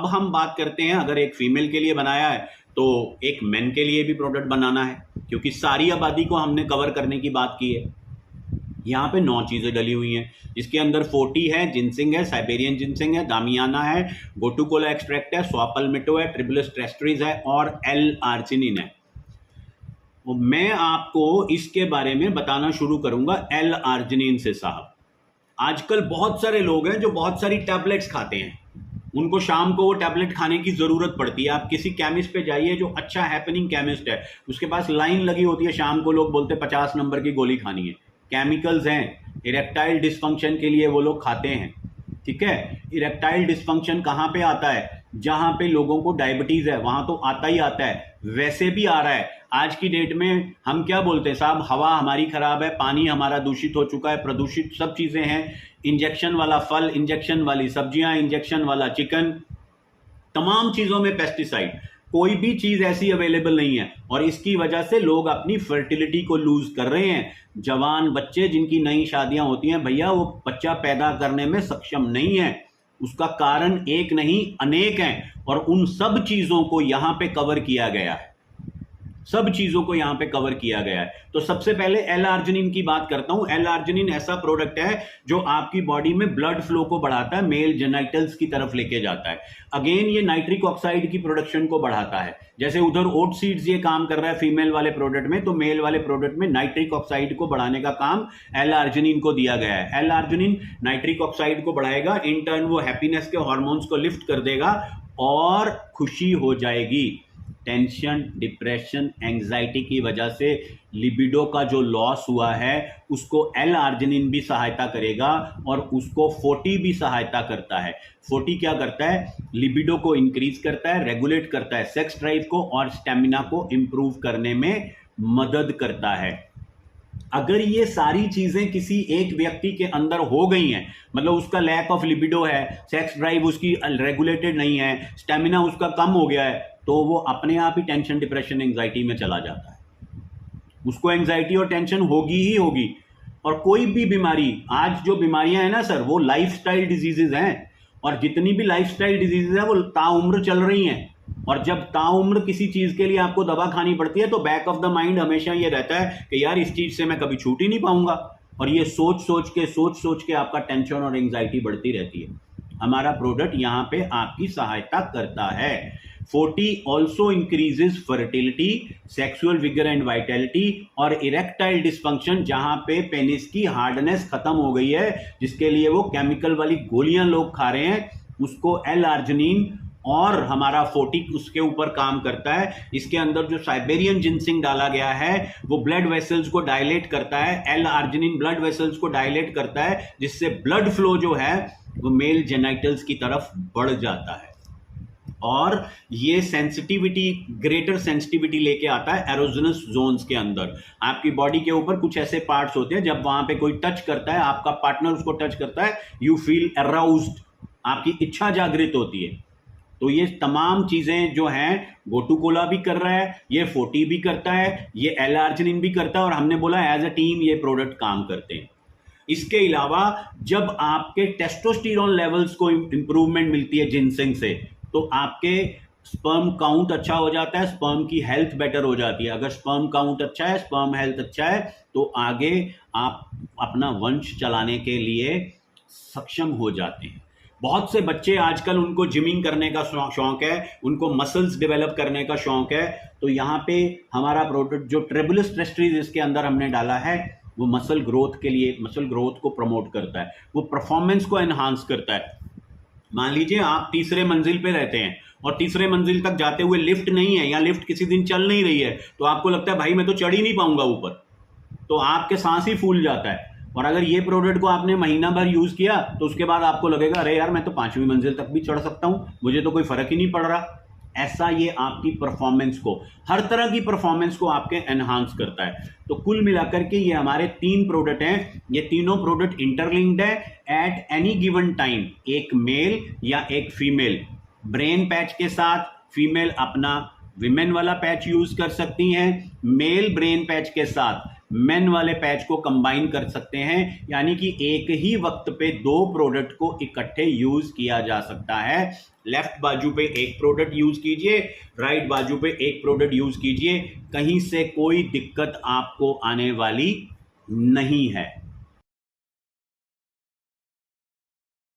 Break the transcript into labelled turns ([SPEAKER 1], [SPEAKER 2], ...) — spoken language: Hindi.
[SPEAKER 1] अब हम बात करते हैं, अगर एक फीमेल के लिए बनाया है तो एक मेन के लिए भी प्रोडक्ट बनाना है, क्योंकि सारी आबादी को हमने कवर करने की बात की है। यहाँ पे 9 चीज़ें डली हुई हैं, जिसके अंदर 40 है, जिनसिंग है, साइबेरियन जिनसिंग है, दामियाना है, गोटुकोला एक्सट्रैक्ट है, स्वापलमेटो है, ट्रिबुलस ट्रेस्ट्रीज है और एल आर्जिनिन है। तो मैं आपको इसके बारे में बताना शुरू करूंगा एल आर्जिनिन से। साहब, आजकल बहुत सारे लोग हैं जो बहुत सारी टैबलेट्स खाते हैं, उनको शाम को वो टैबलेट खाने की ज़रूरत पड़ती है। आप किसी केमिस्ट पे जाइए जो अच्छा हैपनिंग केमिस्ट है, उसके पास लाइन लगी होती है, शाम को लोग बोलते हैं 50 नंबर की गोली खानी है। केमिकल्स हैं, इरेक्टाइल डिस्फंक्शन के लिए वो लोग खाते हैं। ठीक है, इरेक्टाइल डिस्फंक्शन कहाँ पे आता है? जहाँ पे लोगों को डायबिटीज़ है वहाँ तो आता ही आता है, वैसे भी आ रहा है। आज की डेट में हम क्या बोलते हैं साहब, हवा हमारी खराब है, पानी हमारा दूषित हो चुका है, प्रदूषित सब चीज़ें हैं, इंजेक्शन वाला फल, इंजेक्शन वाली सब्जियां, इंजेक्शन वाला चिकन, तमाम चीज़ों में पेस्टिसाइड, कोई भी चीज़ ऐसी अवेलेबल नहीं है। और इसकी वजह से लोग अपनी फर्टिलिटी को लूज कर रहे हैं। जवान बच्चे जिनकी नई शादियां होती हैं, भैया वो बच्चा पैदा करने में सक्षम नहीं है। उसका कारण एक नहीं अनेक हैं, और उन सब चीज़ों को यहाँ पे कवर किया गया है, सब चीज़ों को यहाँ पे कवर किया गया है। तो सबसे पहले एल आर्जिनिन की बात करता हूँ। एल आर्जिनिन ऐसा प्रोडक्ट है जो आपकी बॉडी में ब्लड फ्लो को बढ़ाता है, मेल जेनिटल्स की तरफ लेके जाता है। अगेन ये नाइट्रिक ऑक्साइड की प्रोडक्शन को बढ़ाता है। जैसे उधर ओट सीड्स ये काम कर रहा है फीमेल वाले प्रोडक्ट में, तो मेल वाले प्रोडक्ट में नाइट्रिक ऑक्साइड को बढ़ाने का काम एल आर्जिनिन को दिया गया है। एल आर्जिनिन नाइट्रिक ऑक्साइड को बढ़ाएगा, इन टर्न वो हैप्पीनेस के हॉर्मोन्स को लिफ्ट कर देगा और खुशी हो जाएगी। टेंशन, डिप्रेशन, एंजाइटी की वजह से लिबिडो का जो लॉस हुआ है उसको एल आर्जिनिन भी सहायता करेगा, और उसको 40 भी सहायता करता है। 40 क्या करता है? लिबिडो को इंक्रीज करता है, रेगुलेट करता है सेक्स ड्राइव को, और स्टेमिना को इंप्रूव करने में मदद करता है। अगर ये सारी चीजें किसी एक व्यक्ति के अंदर हो गई हैं, मतलब उसका लैक ऑफ लिबिडो है, सेक्स ड्राइव उसकी रेगुलेटेड नहीं है, स्टेमिना उसका कम हो गया है, तो वो अपने आप ही टेंशन, डिप्रेशन, एंजाइटी में चला जाता है। उसको एंजाइटी और टेंशन होगी ही होगी। और कोई भी बीमारी, आज जो बीमारियां हैं ना सर, वो लाइफस्टाइल डिजीजेज हैं, और जितनी भी लाइफस्टाइल डिजीजेज हैं वो ताउम्र चल रही हैं। और जब ताउम्र किसी चीज के लिए आपको दवा खानी पड़ती है तो बैक ऑफ द माइंड हमेशा ये रहता है कि यार इस चीज से मैं कभी छूट ही नहीं पाऊंगा, और ये सोच सोच के आपका टेंशन और एंजाइटी बढ़ती रहती है। हमारा प्रोडक्ट यहाँ पे आपकी सहायता करता है। 40 also increases fertility, sexual vigour and vitality, और इरेक्टाइल डिस्फंक्शन, जहां पे पेनिस की हार्डनेस खत्म हो गई है, जिसके लिए वो केमिकल वाली गोलियां लोग खा रहे हैं, उसको एल आर्जिनिन और हमारा 40 उसके ऊपर काम करता है। इसके अंदर जो साइबेरियन जिनसिंग डाला गया है वो ब्लड वेसल्स को डायलेट करता है। एल आर्जिनिन ब्लड वेसल्स को डायलेट करता है, जिससे ब्लड फ्लो जो है वो मेल जेनिटल्स की तरफ बढ़ जाता है, और ये सेंसिटिविटी, ग्रेटर सेंसिटिविटी लेके आता है एरोजनस जोन्स के अंदर। आपकी बॉडी के ऊपर कुछ ऐसे पार्ट्स होते हैं, जब वहां पे कोई टच करता है, आपका पार्टनर उसको टच करता है, यू फील अराउज्ड, आपकी इच्छा जागृत होती है। तो ये तमाम चीजें जो हैं गोटुकोला भी कर रहा है, ये 40 भी करता है, ये एल आर्जिनिन भी करता है, और हमने बोला एज अ टीम ये प्रोडक्ट काम करते हैं। इसके अलावा जब आपके टेस्टोस्टेरोन लेवल्स को इंप्रूवमेंट मिलती है जिनसिंग से, तो आपके स्पर्म काउंट अच्छा हो जाता है, स्पर्म की हेल्थ बेटर हो जाती है। अगर स्पर्म काउंट अच्छा है, स्पर्म हेल्थ अच्छा है, तो आगे आप अपना वंश चलाने के लिए सक्षम हो जाते हैं। बहुत से बच्चे आजकल, उनको जिमिंग करने का शौक है, उनको मसल्स डेवलप करने का शौक है, तो यहाँ पे हमारा प्रोडक्ट जो ट्रिबुलस ट्रेस्ट्रीज इसके अंदर हमने डाला है, वो मसल ग्रोथ के लिए, मसल ग्रोथ को प्रमोट करता है, वो परफॉर्मेंस को एनहांस करता है। मान लीजिए आप तीसरे मंजिल पे रहते हैं और तीसरे मंजिल तक जाते हुए लिफ्ट नहीं है, या लिफ्ट किसी दिन चल नहीं रही है, तो आपको लगता है भाई मैं तो चढ़ ही नहीं पाऊंगा ऊपर, तो आपके सांस ही फूल जाता है। और अगर ये प्रोडक्ट को आपने महीना भर यूज किया तो उसके बाद आपको लगेगा अरे यार मैं तो 5वीं मंजिल तक भी चढ़ सकता हूं, मुझे तो कोई फर्क ही नहीं पड़ रहा। ऐसा ये आपकी परफॉर्मेंस को, हर तरह की परफॉर्मेंस को आपके एनहांस करता है। तो कुल मिलाकर के ये हमारे 3 प्रोडक्ट हैं, ये तीनों प्रोडक्ट इंटरलिंक्ड है। एट एनी गिवन टाइम एक मेल या एक फीमेल ब्रेन पैच के साथ, फीमेल अपना विमेन वाला पैच यूज कर सकती हैं, मेल ब्रेन पैच के साथ मेन वाले पैच को कंबाइन कर सकते हैं, यानी कि एक ही वक्त पे दो प्रोडक्ट को इकट्ठे यूज किया जा सकता है। लेफ्ट बाजू पे एक प्रोडक्ट यूज कीजिए, राइट बाजू पे एक प्रोडक्ट यूज कीजिए, कहीं से कोई दिक्कत आपको आने वाली नहीं है।